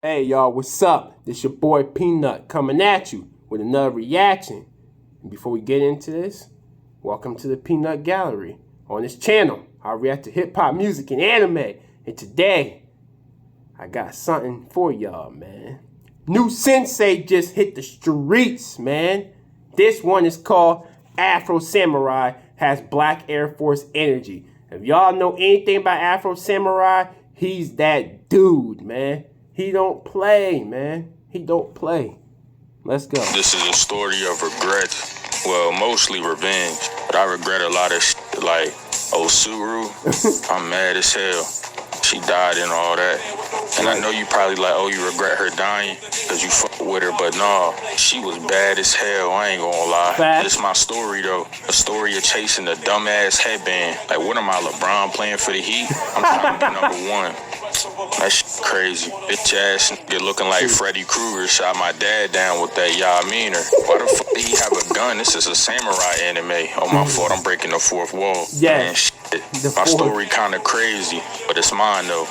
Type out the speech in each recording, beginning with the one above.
Hey y'all, what's up? This your boy Peanut coming at you with another reaction. And before we get into this, welcome to the Peanut Gallery. On this channel, I react to hip hop music and anime. And today, I got something for y'all, man. New Sensei just hit the streets, man. This one is called Afro Samurai, has Black Air Force energy. If y'all know anything about Afro Samurai, he's that dude, man. He don't play, man. He don't play. Let's go. This is a story of regret. Well, mostly revenge. But I regret a lot of shit, like Osuru. I'm mad as hell. She died and all that. And I know you probably like, oh, you regret her dying because you fuck with her. But no, she was bad as hell. I ain't gonna lie. This is my story, though. A story of chasing a dumbass headband. Like, what am I, LeBron playing for the Heat? I'm trying to be number one. That shit crazy. Bitch ass nigga looking like Freddy Krueger shot my dad down with that meaner. Why the fuck did he have a gun? This is a samurai anime. Oh, my fault. I'm breaking the fourth wall. Yeah. Man, shit. My story kind of crazy, but it's mine, though.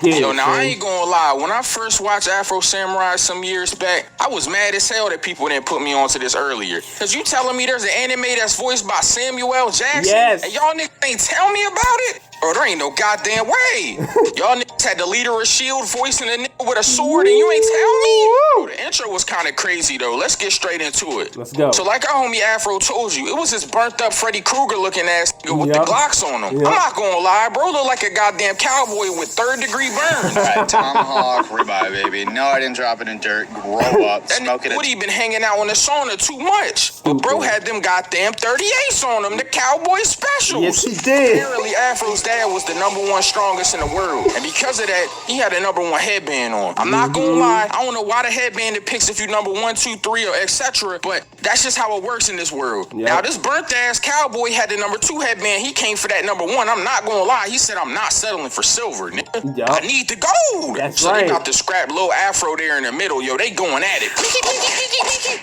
Yo, now I ain't gonna lie. When I first watched Afro Samurai some years back, I was mad as hell that people didn't put me onto this earlier. Cause you telling me there's an anime that's voiced by Samuel L. Jackson? Yes. And y'all niggas ain't tell me about it? Bro, there ain't no goddamn way. Y'all niggas had the leader of S.H.I.E.L.D. voicing a nigga with a sword and you ain't tell me? Bro, the intro was kind of crazy, though. Let's get straight into it. Let's go. So like our homie Afro told you, it was this burnt up Freddy Krueger looking ass nigga with the Glocks on him. I'm not gonna lie, bro, look like a goddamn cowboy with third-degree burns. Right, tomahawk, ribeye, baby. No, I didn't drop it in dirt. Grow up, smoke it. Woody been hanging out in the sauna too much. But bro had them goddamn 38s on him, the cowboy specials. Yes, he did. Apparently, Afro's dad was the #1 strongest in the world. And because of that, he had a #1 headband on. I'm not gonna lie, I don't know why the headband depicts if you #1, 2, 3, or etc. But that's just how it works in this world. Now, this burnt ass cowboy had the #2 headband. He came for that #1. I'm not gonna lie. He said, I'm not settling for silver, nigga. I need the gold. That's so right. they got the scrap little Afro there in the middle. Yo, they going at it.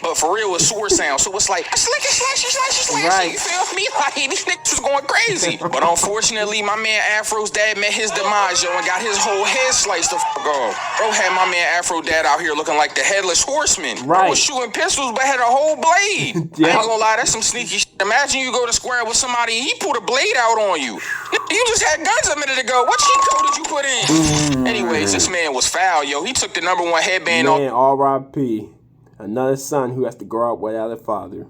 But for real, it's sword sound. So it's like, right. You feel me? Like, these niggas was going crazy. But unfortunately, my man Afro's dad met his demise, yo, and got his whole head sliced the fuck off. Bro had my man Afro dad out here looking like the headless horseman. Right. Bro was shooting pistols, but had a whole blade. I ain't gonna lie, that's some sneaky shit. Imagine you go to square with somebody, he pulled a blade out on you. You just had guns a minute ago. What cheat code did you put in? Anyways, this man was foul, yo. He took the #1 headband off. R.I.P. Another son who has to grow up without a father.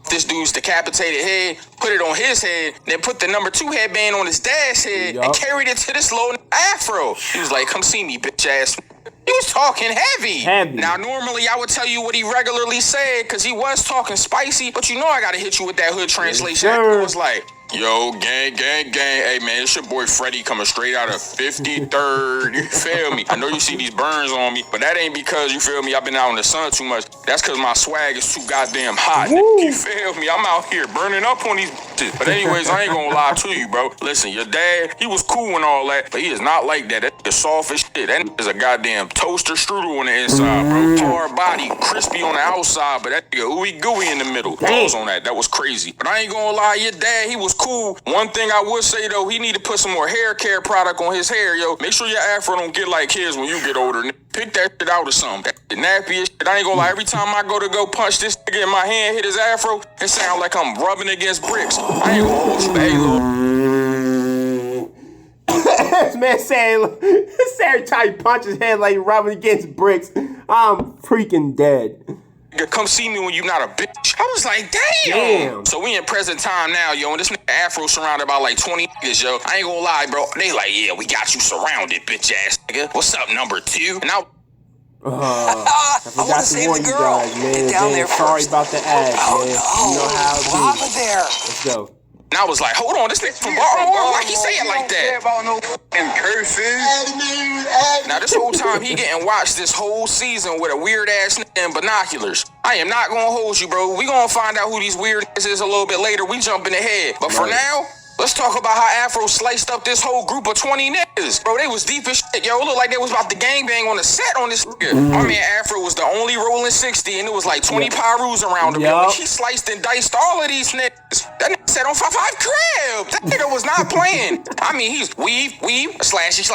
This dude's decapitated head, put it on his head, then put the #2 headband on his dad's head, and carried it to this little Afro. He was like, come see me, bitch ass. He was talking heavy. Now, normally I would tell you what he regularly said, because he was talking spicy, but you know I got to hit you with that hood translation. It was like, yo, gang, gang, gang. Hey, man, it's your boy Freddy coming straight out of 53rd. You feel me? I know you see these burns on me, but that ain't because, you feel me, I've been out in the sun too much. That's because my swag is too goddamn hot. You feel me? I'm out here burning up on these bitches. But anyways, I ain't gonna lie to you, bro. Listen, your dad, he was cool and all that, but he is not like that. That is soft as shit. That is a goddamn toaster strudel on the inside, bro. Hard body, crispy on the outside, but that nigga ooey gooey in the middle. Pause on that. That was crazy. But I ain't gonna lie, your dad, he was cool. One thing I would say, though, he need to put some more hair care product on his hair, yo. Make sure your Afro don't get like his when you get older. Pick that shit out or something. That nappy as shit. I ain't gonna lie, every time I go punch this nigga in my hand, hit his Afro, it sound like I'm rubbing against bricks. I ain't gonna hold you, This man saying try to punch his head like he rubbing against bricks. I'm freaking dead. Come see me when you not a bitch. I was like, damn. So we in present time now, yo, and this nigga Afro surrounded by like 20 niggas, yo. I ain't gonna lie, bro. They like, yeah, we got you surrounded, bitch ass nigga. What's up, #2? And I forgot to warn you guys, man. Get down there Sorry first. about the ads, man. You know how it Lava is. there. Let's go. I was like, hold on, this nigga from Baltimore, why he say it like that? Now this whole time he getting watched this whole season with a weird ass nigga in binoculars. I am not gonna hold you, bro. We gonna find out who these weird niggas is a little bit later. We jumping ahead. But for now, let's talk about how Afro sliced up this whole group of 20 niggas. Bro, they was deep as shit. Yo, it looked like they was about to gangbang on the set on this nigga. My man Afro was the only rolling 60, and it was like 20 Pyrus around him. Yo. He sliced and diced all of these niggas. That nigga said on 5-5 crib. That nigga was not playing. I mean, he's weave, slashy.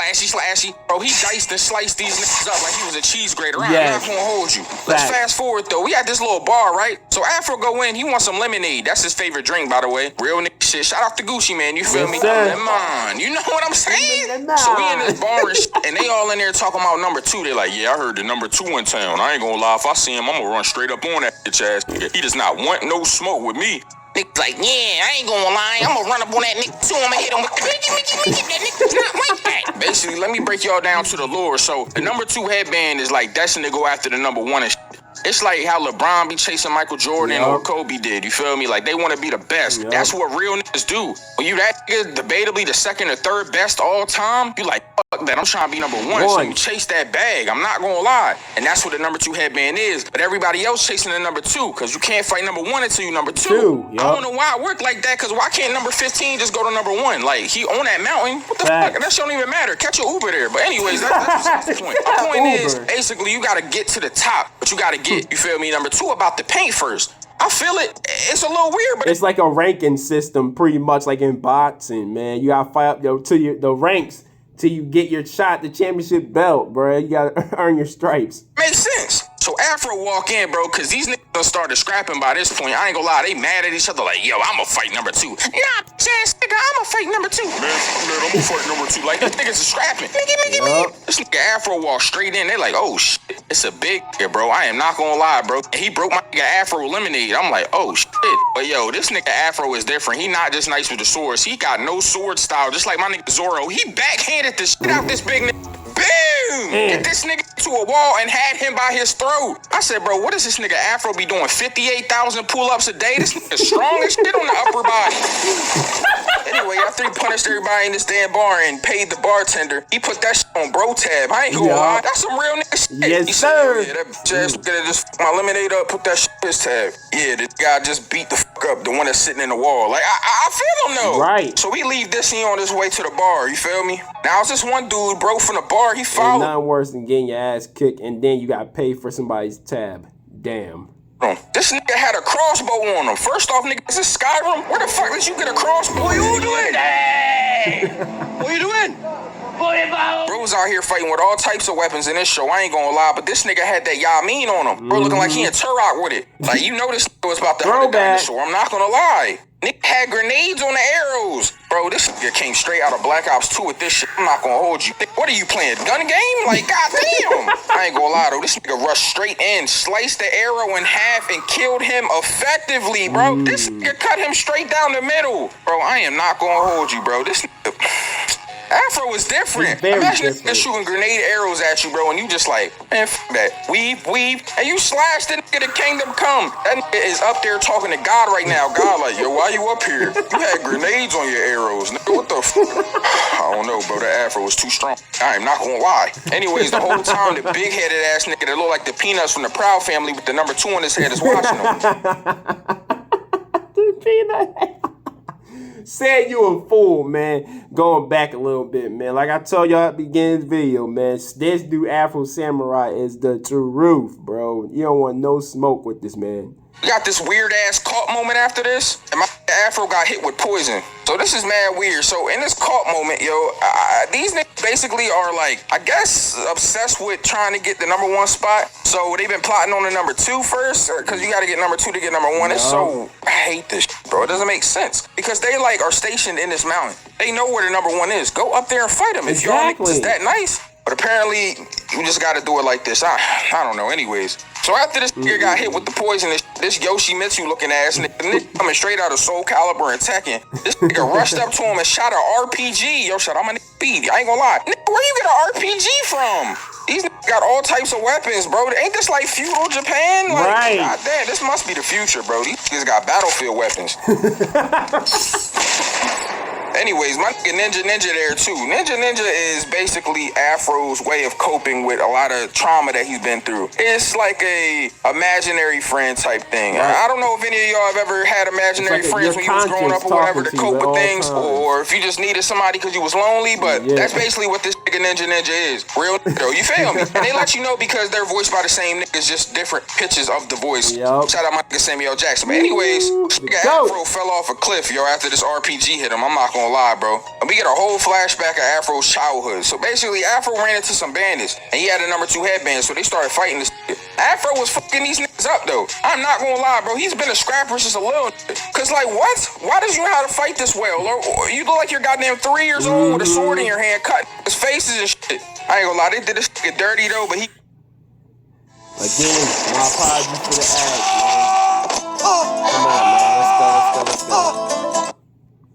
Bro, he diced and sliced these niggas up like he was a cheese grater. I'm not gonna hold you. Let's fast forward though. We had this little bar, right? So Afro go in, he wants some lemonade. That's his favorite drink, by the way. Real nigga shit. Shout out to Gucci, man. You feel me? Lemon. You know what I'm saying? So we in this bar and they all in there talking about number 2. They like, yeah, I heard the number 2 in town. I ain't gonna lie. If I see him, I'm gonna run straight up on that bitch ass nigga. He does not want no smoke with me. Niggas like, yeah, I ain't gonna lie. I'm gonna run up on that nigga too. I'm gonna hit him with the that nigga's not like that. Basically, let me break y'all down to the lore. So the number 2 headband is like destined to go after the number 1 and shit. It's like how LeBron be chasing Michael Jordan or Kobe did. You feel me? Like they want to be the best. That's what real niggas do. When you that nigga debatably the 2nd or 3rd best all time, you like, fuck that. I'm trying to be number 1. So you chase that bag. I'm not gonna lie. And that's what the number 2 headband is. But everybody else chasing the number 2 because you can't fight number 1 until you number 2. I don't know why it worked like that because why can't number 15 just go to number 1? Like he on that mountain. What the fuck? That shit don't even matter. Catch an Uber there. But anyways, that's the point. The point is basically you gotta get to the top, but you gotta get, you feel me, number 2 about the paint first. I feel it. It's a little weird, but it's like a ranking system, pretty much like in boxing, man. You gotta fight up to the ranks till you get your shot, the championship belt, bro. You gotta earn your stripes. Makes sense. So Afro walk in, bro, because these niggas done started scrapping by this point. I ain't gonna lie, they mad at each other like, yo, I'ma fight number 2. Nah, ass nigga, I'ma fight number 2. Man, I'ma fight number 2. Like, these niggas is scrapping. This nigga Afro walk straight in. They like, oh, shit, it's a big nigga, bro. I am not gonna lie, bro. And he broke my nigga Afro lemonade. I'm like, oh, shit. But, yo, this nigga Afro is different. He not just nice with the swords. He got no sword style, just like my nigga Zorro. He backhanded the shit out this big nigga. Boom! Get this nigga to a wall and had him by his throat. I said, bro, what is this nigga Afro be doing? 58,000 pull-ups a day? This nigga strong as shit on the upper body. Anyway, after he punished everybody in this damn bar and paid the bartender, he put that shit on bro tab. I ain't gonna lie. That's some real nigga shit. Yes, he sir. Said, yeah, that bitch ass nigga just my lemonade up, put that shit on his tab. Yeah, this guy just beat the fuck up, the one that's sitting in the wall. Like, I feel him though. Right. So we leave this scene on his way to the bar, you feel me? Now, it's this one dude, bro, from the bar, he followed. Ain't nothing worse than getting your ass kicked and then you gotta pay for somebody's tab. Damn. This nigga had a crossbow on him. First off, nigga, is this Skyrim? Where the fuck did you get a crossbow? What you doing? What you doing? Bro was out here fighting with all types of weapons in this show. I ain't gonna lie, but this nigga had that Yamin on him. Bro looking like he in Turok with it. Like, you know this nigga was about to hunt a dinosaur. I'm not gonna lie. Nigga had grenades on the arrows. Bro, this nigga came straight out of Black Ops 2 with this shit. I'm not gonna hold you. What are you playing, gun game? Like, goddamn. I ain't gonna lie, though. This nigga rushed straight in, sliced the arrow in half, and killed him effectively, bro. This nigga cut him straight down the middle. Bro, I am not gonna hold you, bro. This nigga... Afro is different. Imagine nigga shooting grenade arrows at you, bro, and you just like, man, f that. Weave, and you slash the nigga, the kingdom come. That nigga is up there talking to God right now. God like, yo, why you up here? You had grenades on your arrows, nigga. What the f? I don't know, bro. That Afro was too strong. I am not gonna lie. Anyways, the whole time, the big-headed ass nigga that look like the Peanuts from the Proud Family with the number 2 on his head is watching him. The Peanut. Said you a fool, man. Going back a little bit, man. Like I told y'all at the beginning of the video, man. This dude, Afro Samurai, is the truth, bro. You don't want no smoke with this man. We got this weird ass caught moment after this, and my Afro got hit with poison. So this is mad weird. So in this caught moment, yo, these niggas basically are like, I guess, obsessed with trying to get the number 1 spot. So they've been plotting on the number 2 first, because you got to get number 2 to get number 1. It's so, I hate this shit, bro. It doesn't make sense because they like are stationed in this mountain. They know where the number 1 is. Go up there and fight them. If y'all niggas is that nice. But apparently, you just got to do it like this. I don't know. Anyways. So after this nigga got hit with the poison, this Yoshimitsu looking ass nigga coming straight out of Soul Calibur and Tekken, this nigga rushed up to him and shot an RPG. Yo, shut up, I'm a nigga speed. I ain't gonna lie. Nigga, where you get an RPG from? These niggas got all types of weapons, bro. Ain't this like feudal Japan? Like, right. God damn, this must be the future, bro. These niggas got battlefield weapons. Anyways, my nigga Ninja there too. Ninja is basically Afro's way of coping with a lot of trauma that he's been through. It's like a imaginary friend type thing. Right. I don't know if any of y'all have ever had imaginary friends when you was growing up or whatever to cope with things, or if you just needed somebody because you was lonely, but that's basically what this nigga Ninja is. Real though, you feel me? And they let you know because they're voiced by the same niggas, just different pitches of the voice. Shout out my nigga Samuel Jackson. But anyways, nigga Afro fell off a cliff, yo, after this RPG hit him. I'm not gonna lie, bro. And we get a whole flashback of Afro's childhood. So basically, Afro ran into some bandits, and he had a number 2 headband, so they started fighting this nigga. Afro was fucking these niggas up, though. I'm not gonna lie, bro. He's been a scrapper since a little nigga. Cause like, what? Why does you know how to fight this well? Or you look like you're goddamn 3 years old with a sword in your hand, cutting his faces and shit. I ain't gonna lie, they did this nigga dirty, though, but he... Again, my apologies for the ad, man. Come on, man. Let's go.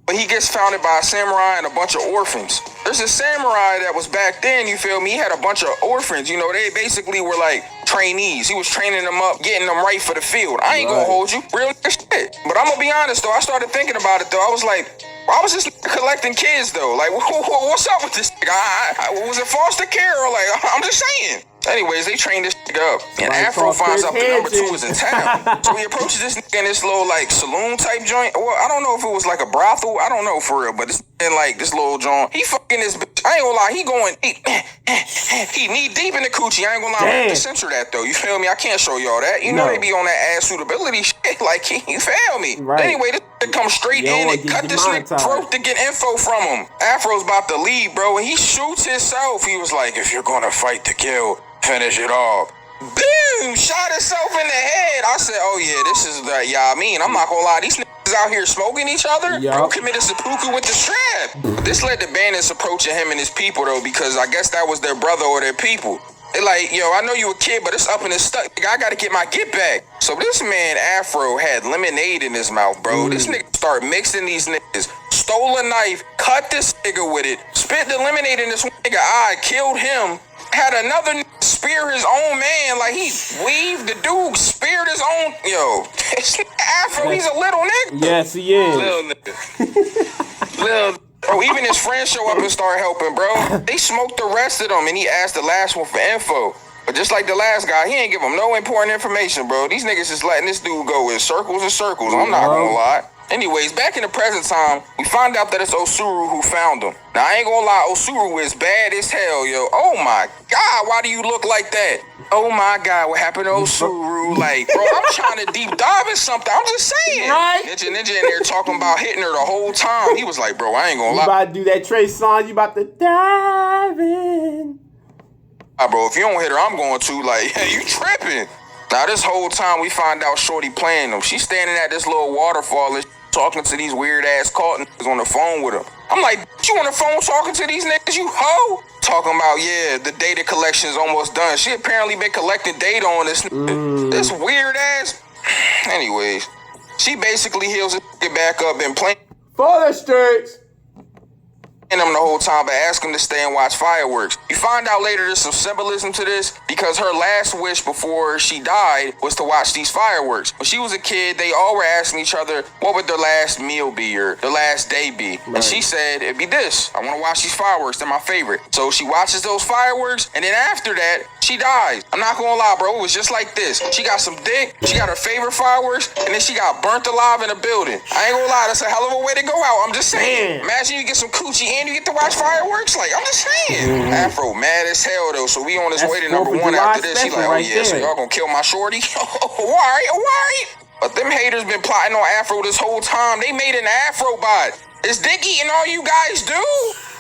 But he gets founded by a samurai and a bunch of orphans. There's a samurai that was back then, you feel me? He had a bunch of orphans, you know, they basically were like trainees. He was training them up, getting them right for the field. I ain't gonna hold you, real shit. But I'm gonna be honest though, I started thinking about it though. I was like, why was this collecting kids though? Like, what's up with this nigga? Was it foster care or like, I'm just saying. Anyways, they trained this nigga up. And Afro finds out the number 2 is in town. So he approaches this nigga in this little like saloon type joint. Well, I don't know if it was like a brothel. I don't know for real, but it's in like this little joint. He fucking this bitch. I ain't gonna lie, he knee deep in the coochie. I ain't gonna lie, I'm gonna censor that though. You feel me? I can't show y'all that. You know they be on that ass suitability shit. Like, you feel me? Right. Anyway, this nigga come straight in and cut this nigga's throat to get info from him. Afro's about to leave, bro, and he shoots himself. He was like, if you're gonna fight to kill, finish it off. Boom! Shot himself in the head. I said, oh yeah, this is the, I mean, I'm not gonna lie, these niggas out here smoking each other. Bro committed seppuku with the strap. This led to bandits approaching him and his people though, because I guess that was their brother or their people. They like, yo, I know you a kid, but it's up and it's stuck. I gotta get my get back. So this man Afro had lemonade in his mouth, bro. This nigga start mixing these niggas. Stole a knife, cut this nigga with it, spit the lemonade in this nigga eye, killed him. Had another spear his own man, like he weaved the dude, speared his own. Yo, Afro, he's a little nigga. Yes, he is. Little nigga. Little. Bro, even his friends show up and start helping, bro. They smoked the rest of them, and he asked the last one for info. But just like the last guy, he ain't give him no important information, bro. These niggas just letting this dude go in circles and circles. I'm not gonna lie. Anyways, back in the present time, we find out that it's Osuru who found him. Now, I ain't gonna lie, Osuru is bad as hell, yo. Oh my God, why do you look like that? Oh my God, what happened to Osuru? Like, bro, I'm trying to deep dive in something. I'm just saying. Ninja in there talking about hitting her the whole time. He was like, bro, I ain't gonna lie. You about to do that Trey song, you about to dive in. Bro, if you don't hit her, I'm going to. Like, hey, you tripping. Now, this whole time, we find out Shorty playing them. She's standing at this little waterfall and talking to these weird-ass caught niggas on the phone with her. I'm like, you on the phone talking to these niggas, you hoe? Talking about, yeah, the data collection's almost done. She apparently been collecting data on this nigga. This weird-ass... Anyways, she basically heals this nigga back up and playing... For the streets! him the whole time, but ask him to stay and watch fireworks. You find out later there's some symbolism to this because her last wish before she died was to watch these fireworks. When she was a kid, they all were asking each other what would their last meal be or their last day be. Right. And she said, it'd be this. I want to watch these fireworks. They're my favorite. So she watches those fireworks, and then after that, she dies. I'm not gonna lie, bro. It was just like this. She got some dick, she got her favorite fireworks, and then she got burnt alive in a building. I ain't gonna lie, that's a hell of a way to go out. I'm just saying. Man. Imagine you get some coochie and you get to watch fireworks. Like, I'm just saying. Afro mad as hell, though. So we on his way to number one after this. He like, oh, yeah, so y'all gonna kill my shorty? Alright. But them haters been plotting on Afro this whole time. They made an Afro bot. Is dick eating all you guys do?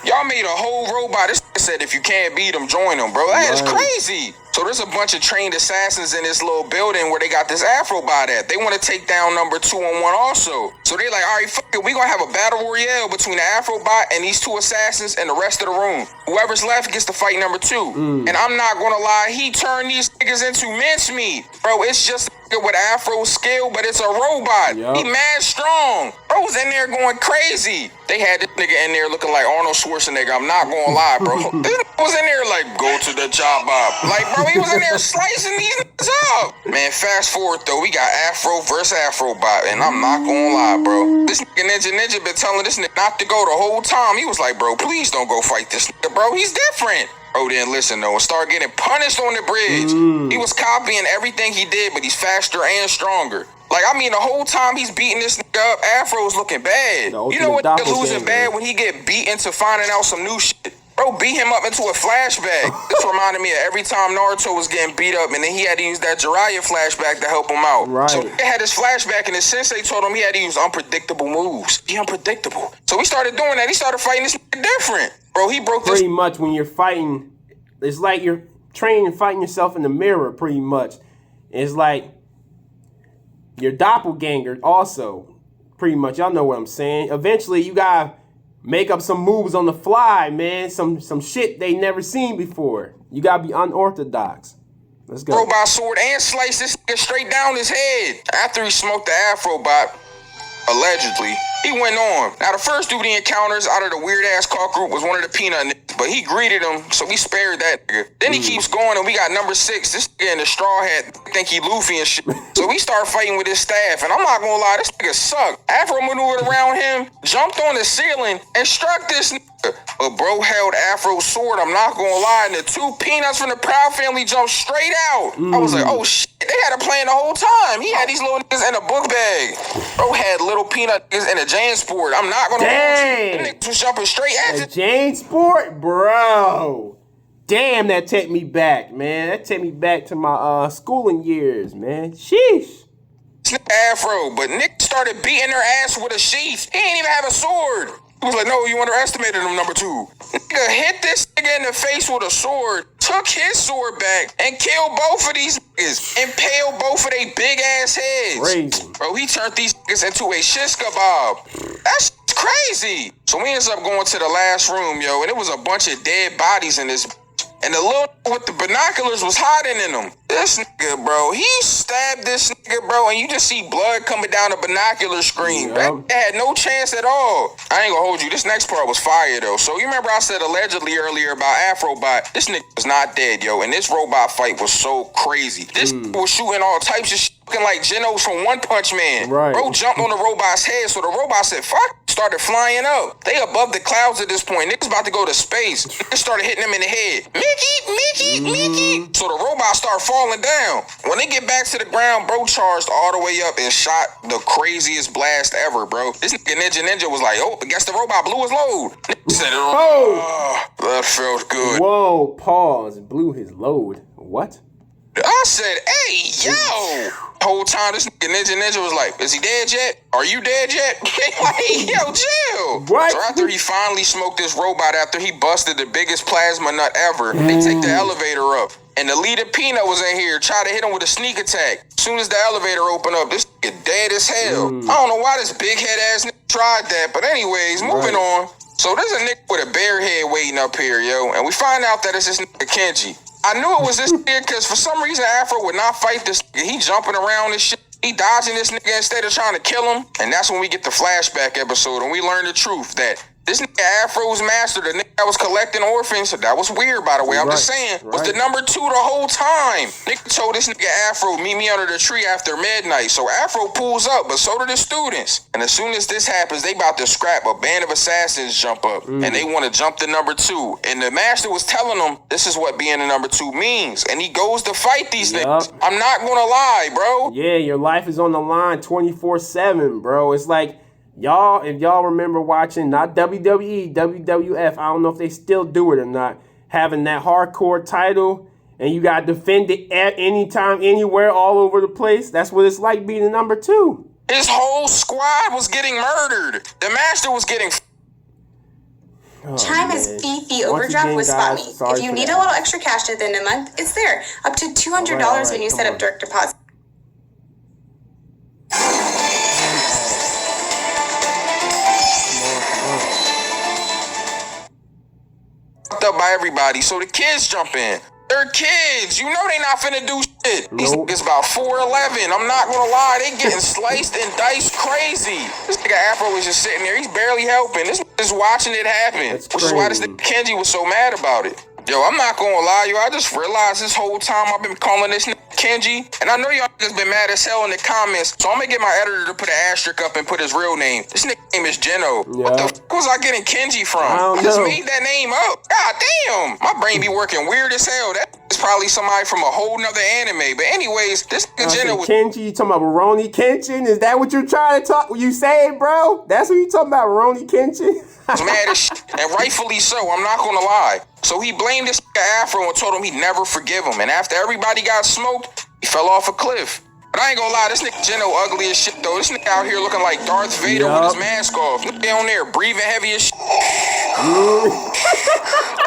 Y'all made a whole robot. This said if you can't beat them, join them, bro. That is crazy. So there's a bunch of trained assassins in this little building where they got this Afro bot at. They want to take down number 2 on 1 also. So they like, all right, fuck it. We gonna have a battle royale between the Afro bot and these 2 assassins and the rest of the room. Whoever's left gets to fight number 2. And I'm not gonna lie, he turned these niggas into mincemeat. Bro, it's just with Afro skill, but it's a robot. He mad strong. Bro's in there going crazy. They had this nigga in there looking like Arnold Schwarzenegger. I'm not gonna lie, bro. This was in there like, go to the chop up. Like, bro, he was in there slicing these niggas up. Man, fast forward though, we got Afro versus Afrobot, and I'm not gonna lie, bro. This nigga Ninja been telling this nigga not to go the whole time. He was like, bro, please don't go fight this nigga, bro. He's different. Bro didn't listen though and started getting punished on the bridge. He was copying everything he did, but he's faster and stronger. Like, I mean, the whole time he's beating this nigga up, Afro's looking bad. You know what nigga losing bad when he get beat into finding out some new shit? Bro, beat him up into a flashback. This reminded me of every time Naruto was getting beat up, and then he had to use that Jiraiya flashback to help him out. Right. So he had his flashback, and his sensei told him he had to use unpredictable moves. Be unpredictable. So he started doing that. He started fighting this nigga different. Bro, he broke this. Pretty much when you're fighting, it's like you're training and fighting yourself in the mirror, pretty much. It's like your doppelganger also, pretty much. Y'all know what I'm saying. Eventually, you gotta make up some moves on the fly, man. Some shit they never seen before. You gotta be unorthodox. Let's go. Robot sword and slice this nigga straight down his head. After he smoked the Afrobot, allegedly, he went on. Now, the first dude he encounters out of the weird-ass call group was one of the peanut niggas, but he greeted him, so we spared that nigga. Then he keeps going, and we got number 6. This nigga in the straw hat think he Luffy and shit. So we start fighting with his staff, and I'm not gonna lie, this nigga sucked. Afro maneuvered around him, jumped on the ceiling, and struck this nigga. But bro held Afro's sword, I'm not gonna lie, and the 2 peanuts from the Proud family jumped straight out. I was like, oh shit, they had a plan the whole time. He had these little niggas in a book bag. Bro had little peanut niggas in a JanSport. I'm not gonna hold you. The niggas was jumping straight at you. JanSport? Bro. Damn, that take me back, man. That take me back to my schooling years, man. Sheesh. Afro, but Nick started beating their ass with a sheath. He ain't even have a sword. He was like, no, you underestimated him, number 2. Nigga hit this nigga in the face with a sword, took his sword back, and killed both of these niggas. Impaled both of their big ass heads. Crazy. Bro, he turned these niggas into a shish kebab. That's crazy. So we ended up going to the last room, yo, and it was a bunch of dead bodies in this. And the little with the binoculars was hiding in them. This nigga, bro, he stabbed this nigga, bro, and you just see blood coming down the binocular screen. Yep. That had no chance at all. I ain't gonna hold you. This next part was fire, though. So you remember I said allegedly earlier about Afrobot. This nigga was not dead, yo, and this robot fight was so crazy. This nigga was shooting all types of shit, looking like Genos from One Punch Man. Right. Bro jumped on the robot's head, so the robot said, fuck. Started flying up. They above the clouds at this point. Niggas about to go to space. Niggas started hitting them in the head. Mickey. So the robot started falling down. When they get back to the ground, bro charged all the way up and shot the craziest blast ever, bro. This nigga Ninja was like, oh, I guess the robot blew his load. Nigga said, oh, that felt good. Whoa, pause. Blew his load. What? I said, hey, yo. Whole time this nigga Ninja was like, is he dead yet? Are you dead yet? Like, yo, chill. What? So after he finally smoked this robot, after he busted the biggest plasma nut ever, they take the elevator up. And the leader Peanut was in here, tried to hit him with a sneak attack. As soon as the elevator opened up, this nigga dead as hell. I don't know why this big head ass nigga tried that, but anyways, moving on. So there's a nigga with a bear head waiting up here, yo, and we find out that it's this nigga Kenji. I knew it was this nigga because for some reason Afro would not fight this nigga. He jumping around and shit. He dodging this nigga instead of trying to kill him. And that's when we get the flashback episode and we learn the truth that this nigga Afro's master, the nigga that was collecting orphans, that was weird, by the way, I'm just saying, was the number 2 the whole time. Nigga told this nigga Afro, meet me under the tree after midnight. So Afro pulls up, but so do the students. And as soon as this happens, they about to scrap. A band of assassins jump up, and they want to jump to number 2. And the master was telling them, this is what being a number 2 means. And he goes to fight these niggas. I'm not gonna lie, bro. Yeah, your life is on the line 24/7, bro. It's like, y'all, if y'all remember watching, not WWE, WWF, I don't know if they still do it or not, having that hardcore title, and you got to defend it at any time, anywhere, all over the place. That's what it's like being a number 2. His whole squad was getting murdered. The master was getting... Chime is beefy overdraft with SpotMe. If you need a little extra cash at the end of the month, it's there. Up to $200 when you set up direct deposit. Up by everybody, so the kids jump in. They're kids, you know they not finna do shit. These niggas about 4'11". I'm not gonna lie, they getting sliced and diced crazy. This nigga Afro is just sitting there, he's barely helping. This just watching it happen. Which is why this nigga Kenji was so mad about it. Yo, I'm not gonna lie, yo. I just realized this whole time I've been calling this nigga Kenji, and I know y'all niggas been mad as hell in the comments, so I'm gonna get my editor to put an asterisk up and put his real name. This nigga name is Geno. Yeah. What the fuck was I getting Kenji from? I just made that name up. God damn, my brain be working weird as hell. That's probably somebody from a whole nother anime. But anyways, this nigga Geno was Kenji. You talking about Rurouni Kenshin? Is that what you're trying to talk? You saying, bro? That's what you talking about, Rurouni Kenshin? was mad as shit, and rightfully so. I'm not gonna lie. So he blamed this nigga Afro and told him he'd never forgive him. And after everybody got smoked, he fell off a cliff. But I ain't gonna lie, this nigga Geno ugly as shit though. This nigga out here looking like Darth Vader with his mask off. Nigga on there breathing heavy as shit.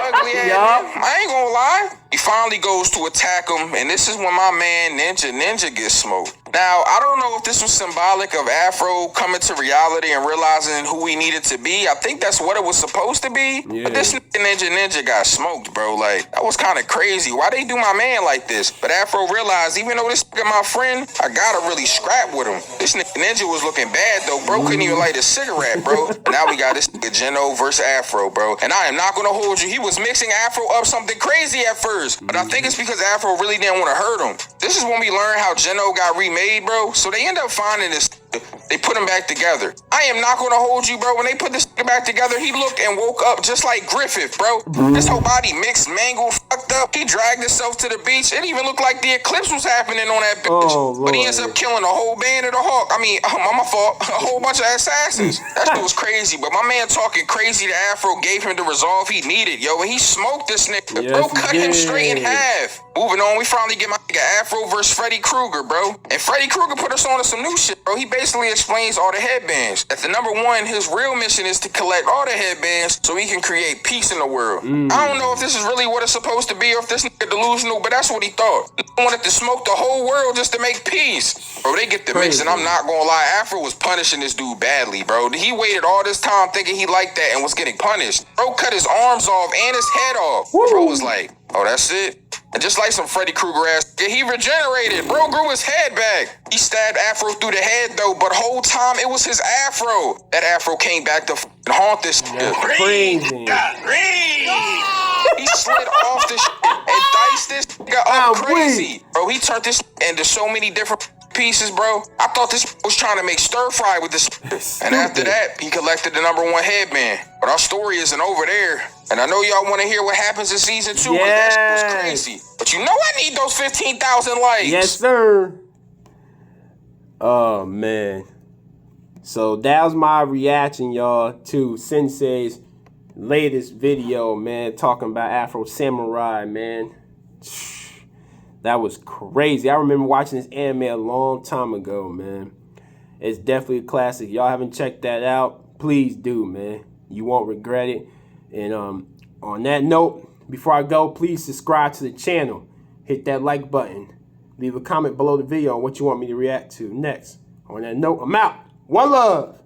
Ugly ass. I ain't gonna lie. He finally goes to attack him, and this is when my man Ninja gets smoked. Now, I don't know if this was symbolic of Afro coming to reality and realizing who he needed to be. I think that's what it was supposed to be. Yeah. But this Ninja got smoked, bro. Like, that was kind of crazy. Why they do my man like this? But Afro realized, even though this nigga my friend, I gotta really scrap with him. This Ninja was looking bad, though. Bro couldn't even light a cigarette, bro. Now we got this nigga Geno versus Afro, bro. And I am not gonna hold you. He was mixing Afro up something crazy at first. But I think it's because Afro really didn't want to hurt him. This is when we learn how Geno got remade, bro. So they end up finding this. They put him back together. I am not going to hold you, bro. When they put this back together, he looked and woke up just like Griffith, bro. His whole body mixed, mangled, fucked up. He dragged himself to the beach. It even looked like the eclipse was happening on that bitch. But he ends up killing a whole band of the Hawk. I mean, my fault. A whole bunch of assassins. That shit was crazy. But my man talking crazy to Afro gave him the resolve he needed, yo. And he smoked this nigga. Yes, bro, cut him straight in half. Moving on, we finally get my nigga Afro versus Freddy Krueger, bro. And Freddy Krueger put us on to some new shit, bro. He basically explains all the headbands. That the number one, his real mission is to collect all the headbands so he can create peace in the world. I don't know if this is really what it's supposed to be or if this nigga delusional, but that's what he thought. He wanted to smoke the whole world just to make peace. Bro, they get the mix, and I'm not gonna lie, Afro was punishing this dude badly, bro. He waited all this time thinking he liked that and was getting punished. Bro cut his arms off and his head off. Bro was like, oh, that's it? And just like some Freddy Krueger ass, he regenerated. Bro grew his head back. He stabbed Afro through the head though, but whole time it was his Afro. That Afro came back to haunt this nigga. He slid off this and diced this nigga up crazy. Bro, he turned this into so many different pieces, bro. I thought this was trying to make stir fry with this. And after that, he collected the number one headband. But our story isn't over there. And I know y'all want to hear what happens in season 2, because that shit was crazy. But you know I need those 15,000 likes. Yes, sir. Oh, man. So that was my reaction, y'all, to Sensei's latest video, man, talking about Afro Samurai, man. That was crazy. I remember watching this anime a long time ago, man. It's definitely a classic. Y'all haven't checked that out, please do, man. You won't regret it. And on that note, before I go, please subscribe to the channel. Hit that like button. Leave a comment below the video on what you want me to react to next. On that note, I'm out. One love.